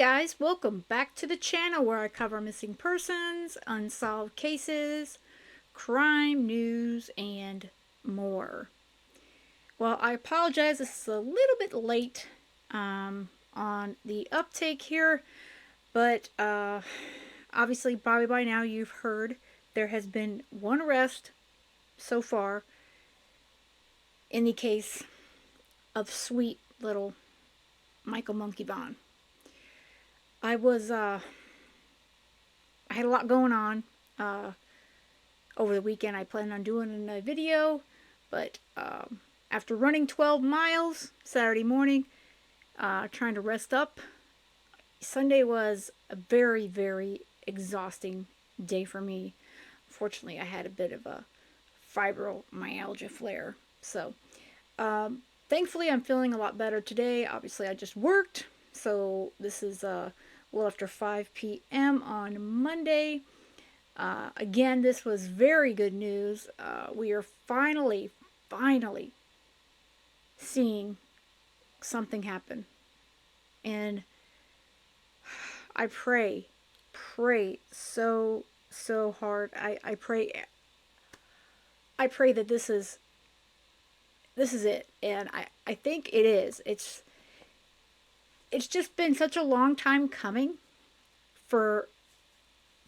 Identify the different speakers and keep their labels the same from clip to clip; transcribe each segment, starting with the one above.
Speaker 1: guys, welcome back to the channel where I cover missing persons, unsolved cases, crime news, and more. Well, I apologize, this is a little bit late on the uptake here, but obviously probably by now you've heard there has been one arrest so far in the case of sweet little Michael Monkey Vaughan. I had a lot going on over the weekend. I planned on doing a video, but after running 12 miles Saturday morning, trying to rest up, Sunday was a very, very exhausting day for me. Unfortunately, I had a bit of a fibromyalgia flare. So, thankfully, I'm feeling a lot better today. Obviously, I just worked, so this is a little after 5 p.m. on Monday. Again, this was very good news. We are finally seeing something happen. And I pray so hard. I pray that this is it. And I think it is. It's just been such a long time coming for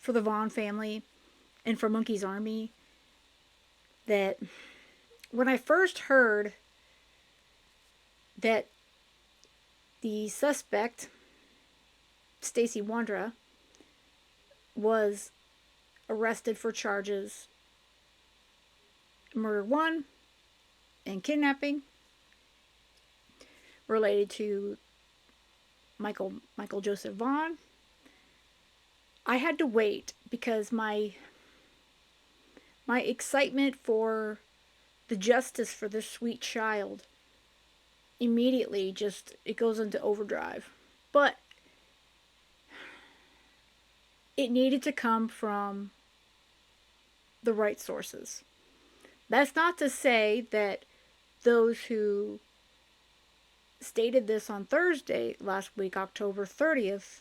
Speaker 1: the Vaughan family and for Monkey's Army that when I first heard that the suspect, Stacey Wondra, was arrested for charges murder 1 and kidnapping related to Michael Joseph Vaughan, I had to wait because my excitement for the justice for this sweet child immediately it goes into overdrive. But it needed to come from the right sources. That's not to say that those who stated this on Thursday last week, October 30th,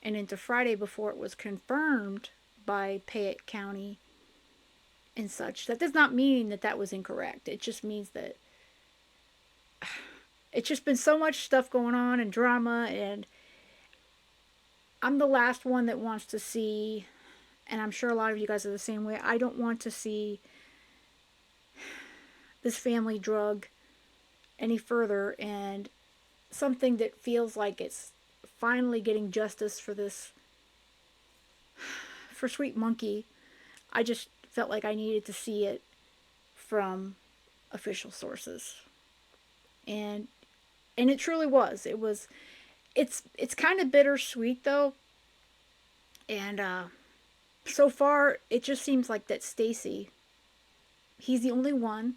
Speaker 1: and into Friday before it was confirmed by Payette County and such. That does not mean that that was incorrect. It just means that it's just been so much stuff going on and drama, and I'm the last one that wants to see, and I'm sure a lot of you guys are the same way, I don't want to see this family drug any further, and something that feels like it's finally getting justice for sweet Monkey. I just felt like I needed to see it from official sources, and it truly was. It's kind of bittersweet though, and so far it just seems like that Stacey, he's the only one.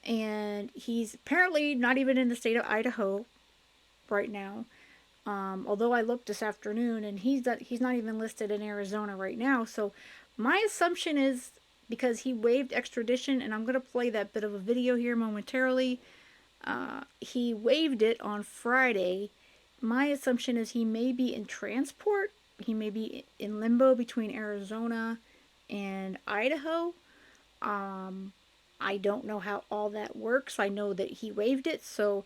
Speaker 1: And he's apparently not even in the state of Idaho right now. Although I looked this afternoon, and he's not even listed in Arizona right now. So my assumption is, because he waived extradition, and I'm going to play that bit of a video here momentarily. He waived it on Friday. My assumption is he may be in transport. He may be in limbo between Arizona and Idaho. I don't know how all that works. I know that he waived it, so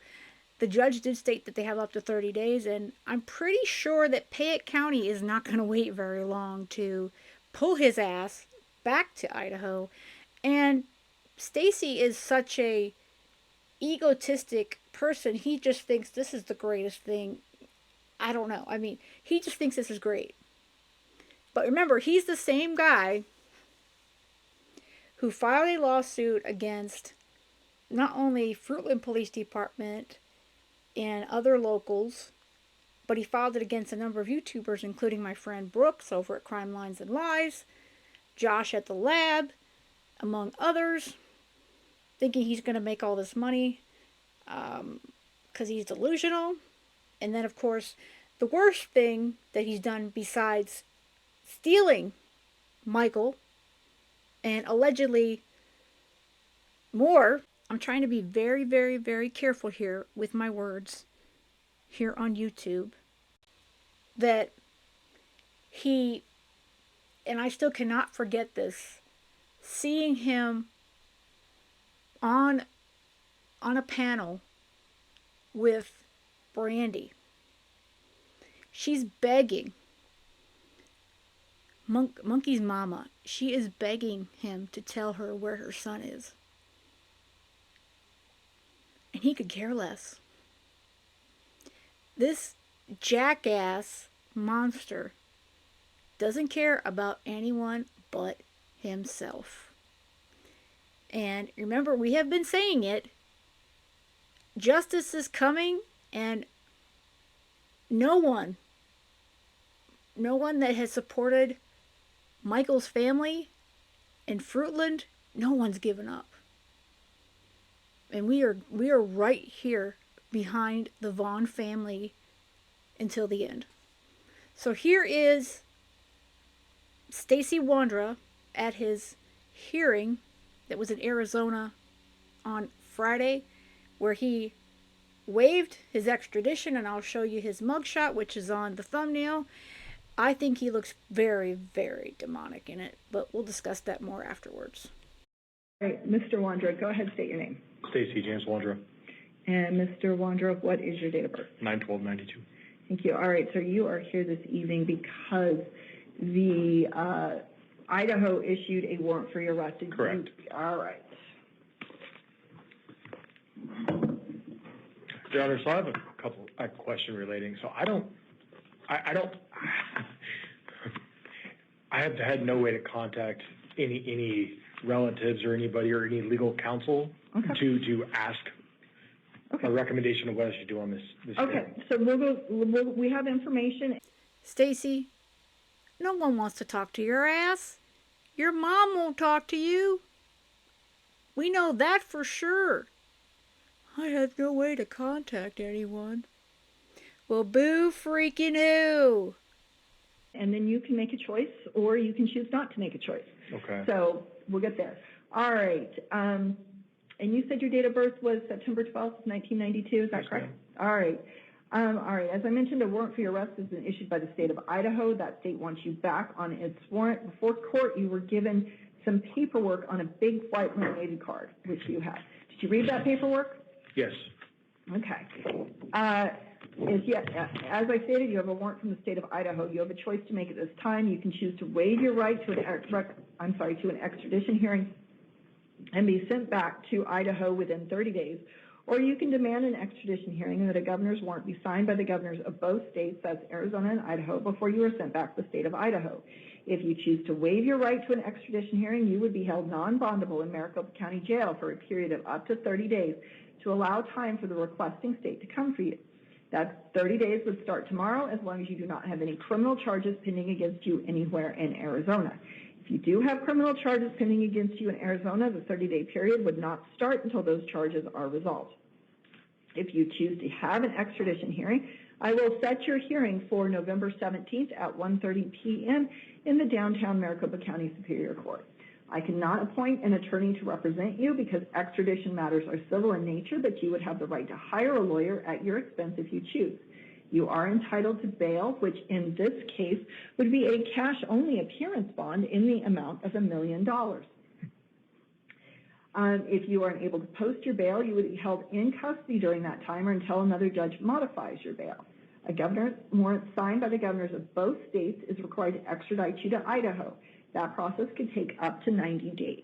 Speaker 1: the judge did state that they have up to 30 days, and I'm pretty sure that Payette County is not going to wait very long to pull his ass back to Idaho. And Stacey is such a egotistic person. He just thinks this is the greatest thing. I don't know. I mean, he just thinks this is great. But remember, he's the same guy who filed a lawsuit against not only Fruitland Police Department and other locals, but he filed it against a number of YouTubers, including my friend Brooks over at Crime Lines and Lies, Josh at the Lab, among others, thinking he's going to make all this money because he's delusional. And then, of course, the worst thing that he's done besides stealing Michael and allegedly more, I'm trying to be very, very, very careful here with my words here on YouTube. that he, and I still cannot forget this, seeing him on a panel with Brandy. She's begging. Monkey's mama, she is begging him to tell her where her son is. And he could care less. This jackass monster doesn't care about anyone but himself. And remember, we have been saying it. Justice is coming, and no one that has supported Michael's family in Fruitland, no one's given up. And we are right here behind the Vaughan family until the end. So here is Stacey Wondra at his hearing that was in Arizona on Friday, where he waived his extradition, and I'll show you his mugshot, which is on the thumbnail. I think he looks very, very demonic in it, but we'll discuss that more afterwards.
Speaker 2: All right, Mr. Wondra, go ahead, state your name.
Speaker 3: Stacey James Wondra.
Speaker 2: And Mr. Wondra, what is your date of birth?
Speaker 3: 9/12/92.
Speaker 2: Thank you. All right, so you are here this evening because the Idaho issued a warrant for your arrest.
Speaker 3: Correct.
Speaker 2: All right.
Speaker 3: Your Honor, so I have a question relating. So I have had no way to contact any relatives or anybody or any legal counsel to ask a recommendation of what I should do on this
Speaker 2: Okay, so we have information.
Speaker 1: Stacey, no one wants to talk to your ass. Your mom won't talk to you. We know that for sure. I have no way to contact anyone. Well, boo freaking who.
Speaker 2: And then you can make a choice, or you can choose not to make a choice.
Speaker 3: Okay.
Speaker 2: So we'll get there. All right. And you said your date of birth was September 12th, 1992. Is that
Speaker 3: Yes,
Speaker 2: correct?
Speaker 3: ma'am.
Speaker 2: All right. All right. As I mentioned, a warrant for your arrest has been issued by the state of Idaho. That state wants you back on its warrant. Before court, you were given some paperwork on a big white laminated card, which you have. Did you read that paperwork?
Speaker 3: Yes.
Speaker 2: Okay. As I stated, you have a warrant from the state of Idaho. You have a choice to make at this time. You can choose to waive your right to an extradition hearing and be sent back to Idaho within 30 days, or you can demand an extradition hearing and that a governor's warrant be signed by the governors of both states, that's Arizona and Idaho, before you are sent back to the state of Idaho. If you choose to waive your right to an extradition hearing, you would be held non-bondable in Maricopa County Jail for a period of up to 30 days to allow time for the requesting state to come for you. That 30 days would start tomorrow as long as you do not have any criminal charges pending against you anywhere in Arizona. If you do have criminal charges pending against you in Arizona, the 30-day period would not start until those charges are resolved. If you choose to have an extradition hearing, I will set your hearing for November 17th at 1:30 p.m. in the downtown Maricopa County Superior Court. I cannot appoint an attorney to represent you because extradition matters are civil in nature, but you would have the right to hire a lawyer at your expense if you choose. You are entitled to bail, which in this case would be a cash-only appearance bond in the amount of $1 million. If you are unable to post your bail, you would be held in custody during that time or until another judge modifies your bail. A governor's warrant signed by the governors of both states is required to extradite you to Idaho. That process could take up to 90 days.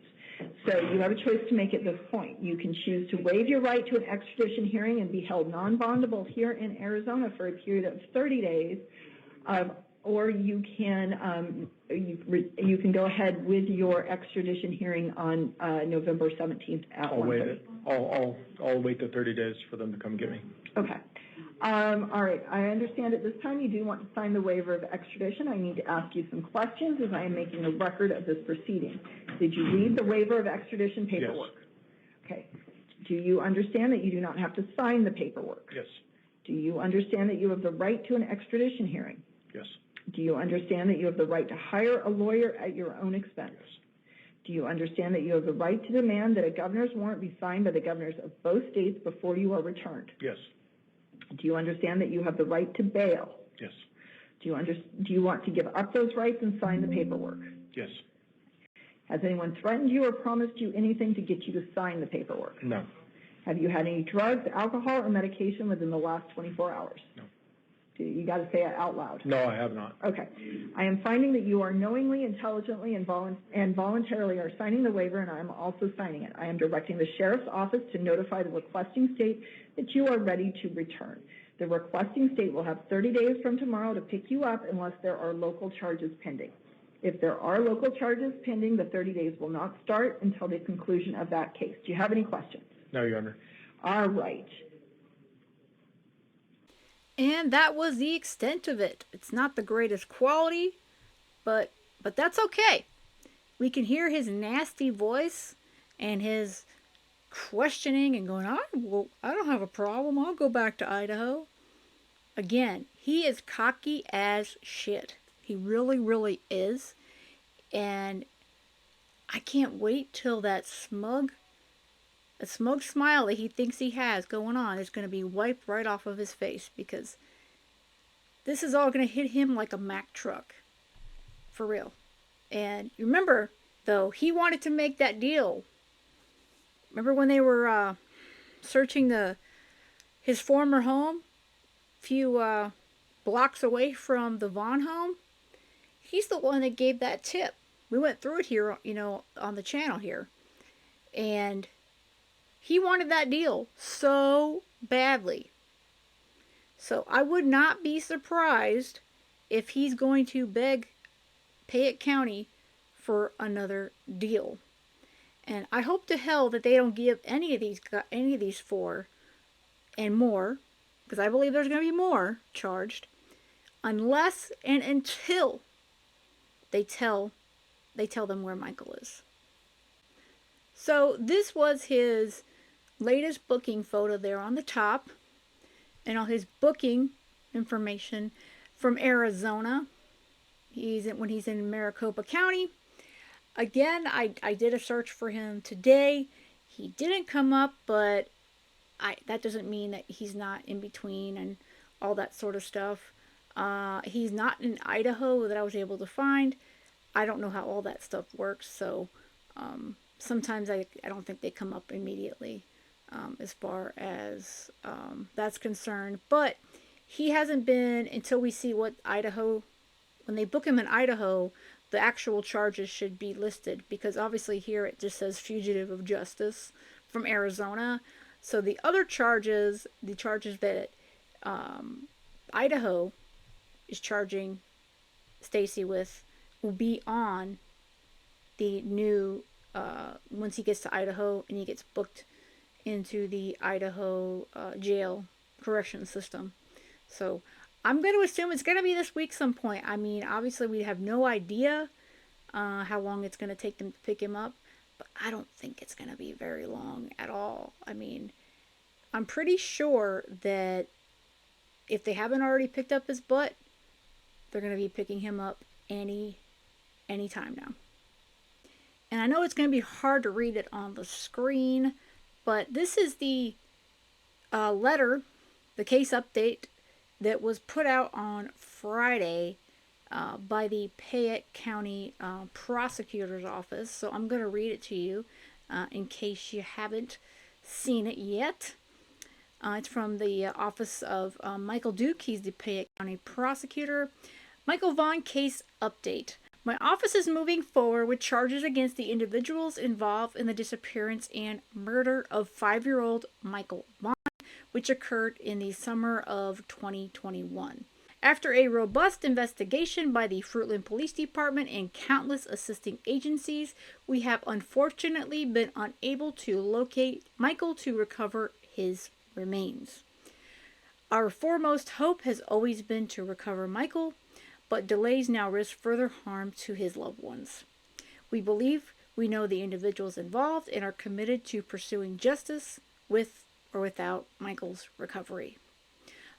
Speaker 2: So you have a choice to make at this point. You can choose to waive your right to an extradition hearing and be held non-bondable here in Arizona for a period of 30 days, or you can go ahead with your extradition hearing on November 17th at 1:30.
Speaker 3: I'll wait the 30 days for them to come get me.
Speaker 2: Okay. All right. I understand at this time you do want to sign the waiver of extradition. I need to ask you some questions as I am making a record of this proceeding. Did you read the waiver of extradition paperwork? Yes. Okay. Do you understand that you do not have to sign the paperwork?
Speaker 3: Yes.
Speaker 2: Do you understand that you have the right to an extradition hearing?
Speaker 3: Yes.
Speaker 2: Do you understand that you have the right to hire a lawyer at your own expense?
Speaker 3: Yes.
Speaker 2: Do you understand that you have the right to demand that a governor's warrant be signed by the governors of both states before you are returned?
Speaker 3: Yes.
Speaker 2: Do you understand that you have the right to bail?
Speaker 3: Yes.
Speaker 2: Do you want to give up those rights and sign the paperwork?
Speaker 3: Yes.
Speaker 2: Has anyone threatened you or promised you anything to get you to sign the paperwork?
Speaker 3: No.
Speaker 2: Have you had any drugs, alcohol, or medication within the last 24 hours?
Speaker 3: No.
Speaker 2: You got to say it out loud.
Speaker 3: No, I have not.
Speaker 2: Okay. I am finding that you are knowingly, intelligently, and voluntarily are signing the waiver, and I am also signing it. I am directing the sheriff's office to notify the requesting state that you are ready to return. The requesting state will have 30 days from tomorrow to pick you up unless there are local charges pending. If there are local charges pending, the 30 days will not start until the conclusion of that case. Do you have any questions?
Speaker 3: No, Your Honor.
Speaker 2: All right.
Speaker 1: And that was the extent of it. It's not the greatest quality, but that's okay. We can hear his nasty voice and his questioning and going, I don't have a problem. I'll go back to Idaho. Again, he is cocky as shit. He really, really is. And I can't wait till that smug smile that he thinks he has going on is going to be wiped right off of his face, because this is all going to hit him like a Mack truck. For real. And you remember, though, he wanted to make that deal. Remember when they were searching his former home a few blocks away from the Vaughan home? He's the one that gave that tip. We went through it here, on the channel here. And he wanted that deal so badly. So I would not be surprised if he's going to beg Payette County for another deal. And I hope to hell that they don't give any of these four and more, because I believe there's going to be more charged, unless and until they tell them where Michael is. So this was his latest booking photo there on the top, and all his booking information from Arizona. When he's in Maricopa County. Again, I did a search for him today. He didn't come up, but that doesn't mean that he's not in between and all that sort of stuff. He's not in Idaho that I was able to find. I don't know how all that stuff works, so sometimes I don't think they come up immediately as far as that's concerned. But he hasn't been, until we see what Idaho, when they book him in Idaho, the actual charges should be listed, because obviously here it just says fugitive of justice from Arizona. So the other charges, the charges that Idaho is charging Stacey with, will be on the new, once he gets to Idaho and he gets booked into the Idaho jail correction system. So I'm going to assume it's going to be this week some point. I mean, obviously we have no idea how long it's going to take them to pick him up, but I don't think it's going to be very long at all. I mean, I'm pretty sure that if they haven't already picked up his butt, they're going to be picking him up any time now. And I know it's going to be hard to read it on the screen, but this is the letter, the case update that was put out on Friday by the Payette County Prosecutor's Office. So I'm going to read it to you in case you haven't seen it yet. It's from the office of Michael Duke. He's the Payette County Prosecutor. Michael Vaughan case update. My office is moving forward with charges against the individuals involved in the disappearance and murder of 5-year-old Michael Vaughan, which occurred in the summer of 2021. After a robust investigation by the Fruitland Police Department and countless assisting agencies, we have unfortunately been unable to locate Michael to recover his remains. Our foremost hope has always been to recover Michael, but delays now risk further harm to his loved ones. We believe we know the individuals involved and are committed to pursuing justice with or without Michael's recovery.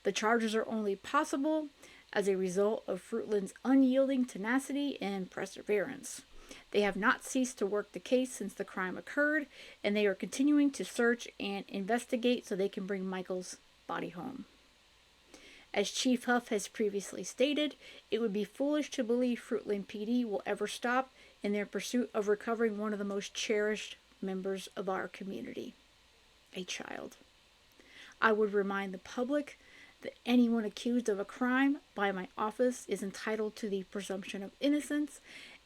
Speaker 1: The charges are only possible as a result of Fruitland's unyielding tenacity and perseverance. They have not ceased to work the case since the crime occurred, and they are continuing to search and investigate so they can bring Michael's body home. As Chief Huff has previously stated, it would be foolish to believe Fruitland PD will ever stop in their pursuit of recovering one of the most cherished members of our community, a child. I would remind the public that anyone accused of a crime by my office is entitled to the presumption of innocence,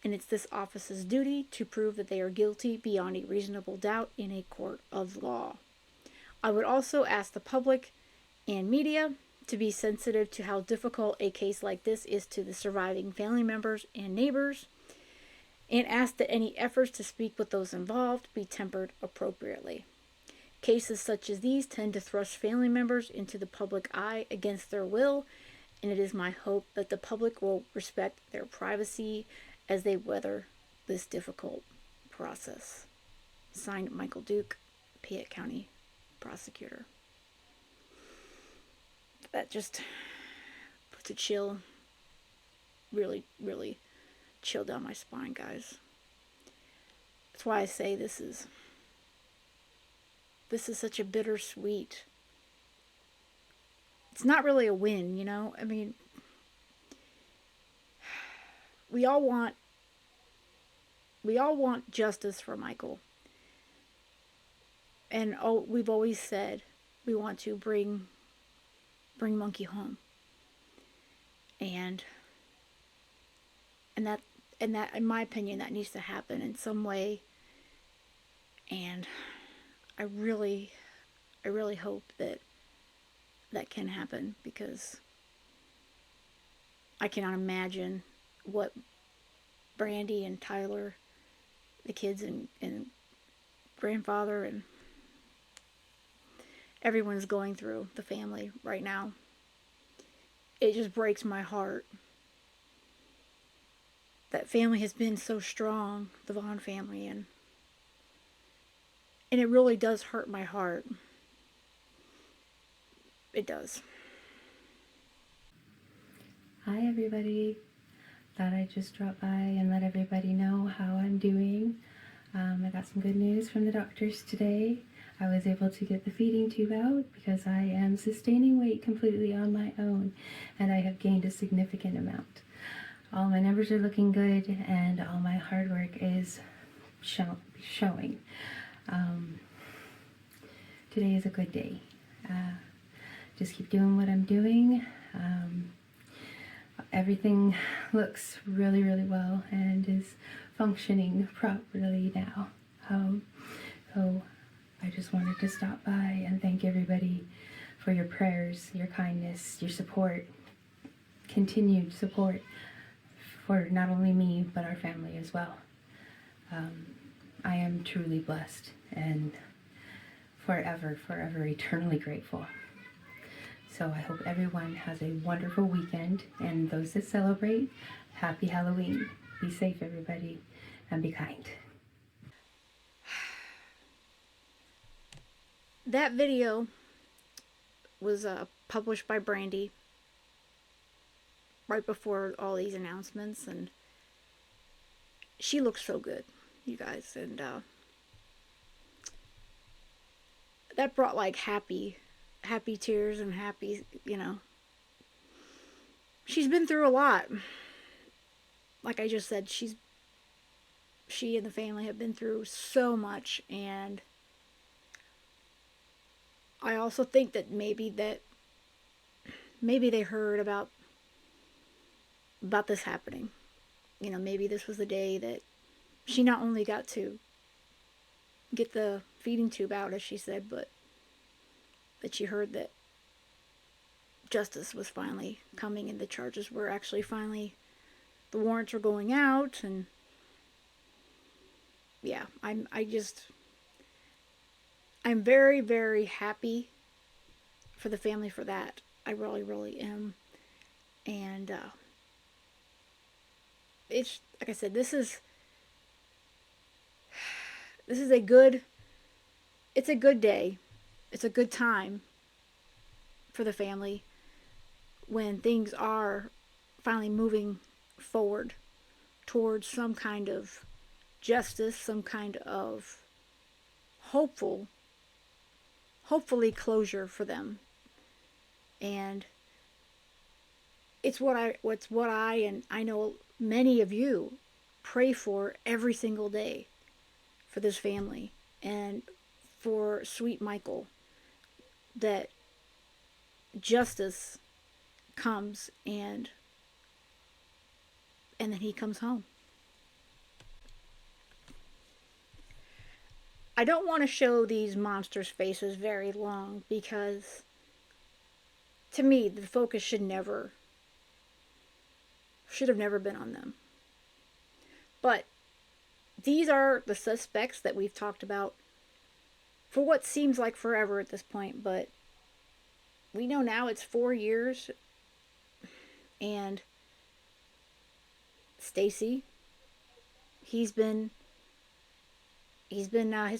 Speaker 1: and it's this office's duty to prove that they are guilty beyond a reasonable doubt in a court of law. I would also ask the public and media to be sensitive to how difficult a case like this is to the surviving family members and neighbors, and ask that any efforts to speak with those involved be tempered appropriately. Cases such as these tend to thrust family members into the public eye against their will, and it is my hope that the public will respect their privacy as they weather this difficult process. Signed, Michael Duke, Piatt County Prosecutor. That just puts a chill, really, really chill down my spine, guys. That's why I say this is such a bittersweet. It's not really a win, you know? I mean, we all want justice for Michael. And we've always said we want to bring Monkey home. And that in my opinion that needs to happen in some way. And I really hope that can happen, because I cannot imagine what Brandy and Tyler, the kids and grandfather and everyone's going through, the family right now. It just breaks my heart. That family has been so strong, the Vaughan family, and it really does hurt my heart. It does.
Speaker 4: Hi everybody. Thought I'd just drop by and let everybody know how I'm doing. I got some good news from the doctors today. I was able to get the feeding tube out because I am sustaining weight completely on my own, and I have gained a significant amount. All my numbers are looking good, and all my hard work is showing. Today is a good day. Just keep doing what I'm doing. Everything looks really, really well and is functioning properly now. So I just wanted to stop by and thank everybody for your prayers, your kindness, your support, continued support for not only me, but our family as well. I am truly blessed and forever, eternally grateful. So I hope everyone has a wonderful weekend, and those that celebrate, happy Halloween. Be safe, everybody, and be kind.
Speaker 1: That video was published by Brandy right before all these announcements, and she looks so good, you guys, and that brought like happy tears and happy, you know. She's been through a lot. Like I just said, she and the family have been through so much, and I also think that maybe they heard about this happening. You know, maybe this was the day that she not only got to get the feeding tube out, as she said, but that she heard that justice was finally coming and the charges were actually finally, the warrants were going out. And yeah, I'm very, very happy for the family for that. I really, really am. And it's, like I said, this is a good day. It's a good time for the family when things are finally moving forward towards some kind of justice, some kind of hopefully closure for them. And it's what I and I know many of you pray for every single day for this family and for sweet Michael, that justice comes and then he comes home. I don't want to show these monsters' faces very long because to me the focus should have never been on them. But these are the suspects that we've talked about for what seems like forever at this point, but we know now it's 4 years, and Stacey, his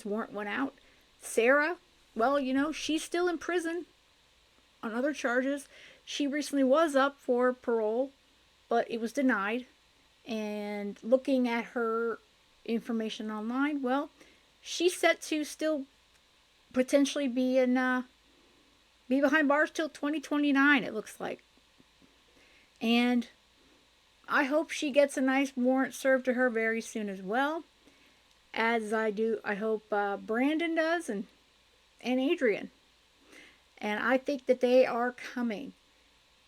Speaker 1: warrant went out. Sarah, well, she's still in prison on other charges. She recently was up for parole, but it was denied. And looking at her information online, well, she's set to still potentially be behind bars till 2029, it looks like. And I hope she gets a nice warrant served to her very soon as well. As I hope Brandon does, and Adrian. And I think that they are coming.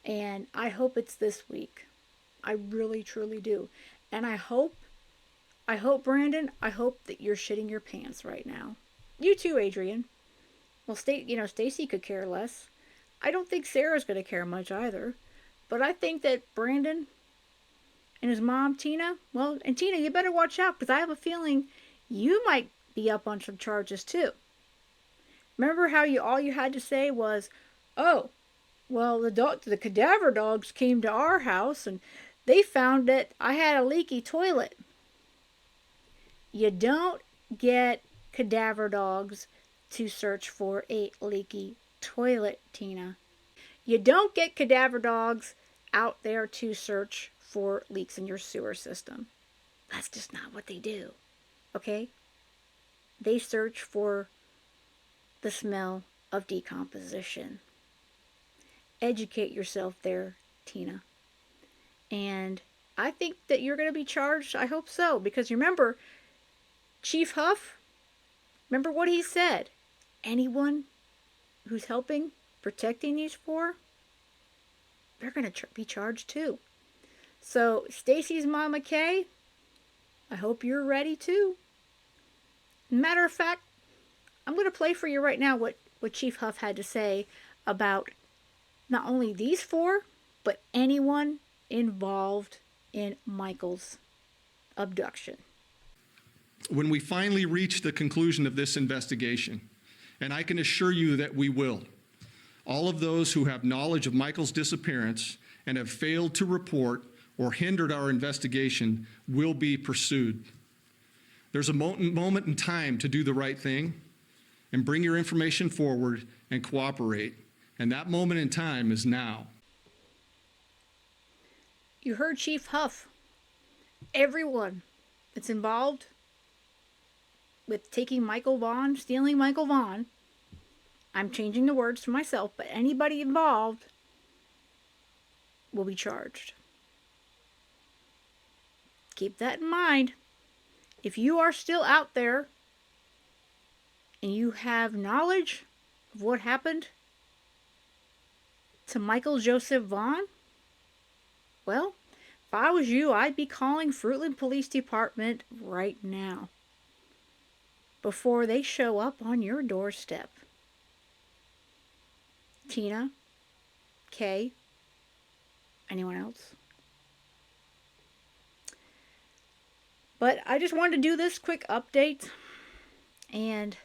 Speaker 1: And I hope it's this week. I really, truly do. And I hope, Brandon, I hope that you're shitting your pants right now. You too, Adrian. Well, Stacey could care less. I don't think Sarah's going to care much either. But I think that Brandon and his mom, Tina, and Tina, you better watch out, because I have a feeling you might be up on some charges too. Remember how all you had to say was, "Oh, well, the cadaver dogs came to our house and they found that I had a leaky toilet." You don't get cadaver dogs to search for a leaky toilet, Tina. You don't get cadaver dogs out there to search for leaks in your sewer system. That's just not what they do, okay? They search for the smell of decomposition. Educate yourself there, Tina. And I think that you're going to be charged. I hope so, because remember, Chief Huff, remember what he said. Anyone who's helping, protecting these four, they're going to be charged too. So, Stacey's Mama Kay, I hope you're ready too. Matter of fact, I'm going to play for you right now what Chief Huff had to say about not only these four, but anyone involved in Michael's abduction.
Speaker 5: When we finally reach the conclusion of this investigation, and I can assure you that we will, all of those who have knowledge of Michael's disappearance and have failed to report or hindered our investigation will be pursued. There's a moment in time to do the right thing and bring your information forward and cooperate. And that moment in time is now.
Speaker 1: You heard Chief Huff. Everyone that's involved with taking Michael Vaughan, stealing Michael Vaughan, I'm changing the words to myself, but anybody involved will be charged. Keep that in mind. If you are still out there and you have knowledge of what happened to Michael Joseph Vaughan, well, if I was you, I'd be calling Fruitland Police Department right now before they show up on your doorstep. Tina, Kay, anyone else? But I just wanted to do this quick update, and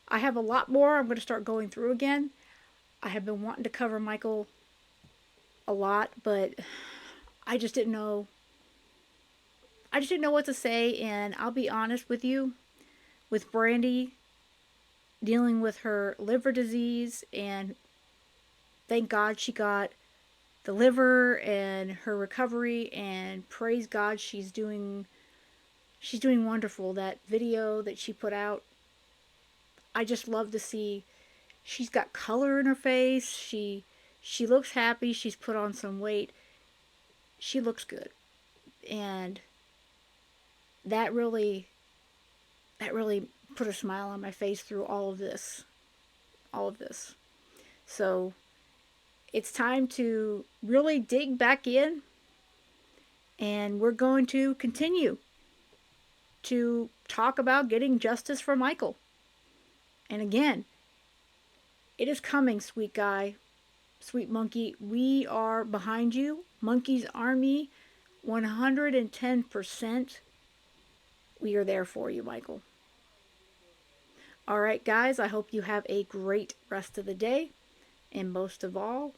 Speaker 1: I have a lot more I'm going to start going through again. I have been wanting to cover Michael a lot, but I just didn't know. I just didn't know what to say, and I'll be honest with you. With Brandy dealing with her liver disease, and thank God she got the liver and her recovery, and praise God she's doing wonderful. That video that she put out, I just love to see. She's got color in her face. She She looks happy. She's put on some weight. She looks good. And that really put a smile on my face through all of this. All of this. So it's time to really dig back in, and we're going to continue to talk about getting justice for Michael. And again, it is coming, sweet guy, sweet monkey. We are behind you. Monkey's Army, 110%. We are there for you, Michael. All right, guys, I hope you have a great rest of the day. And most of all,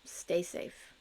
Speaker 1: stay safe.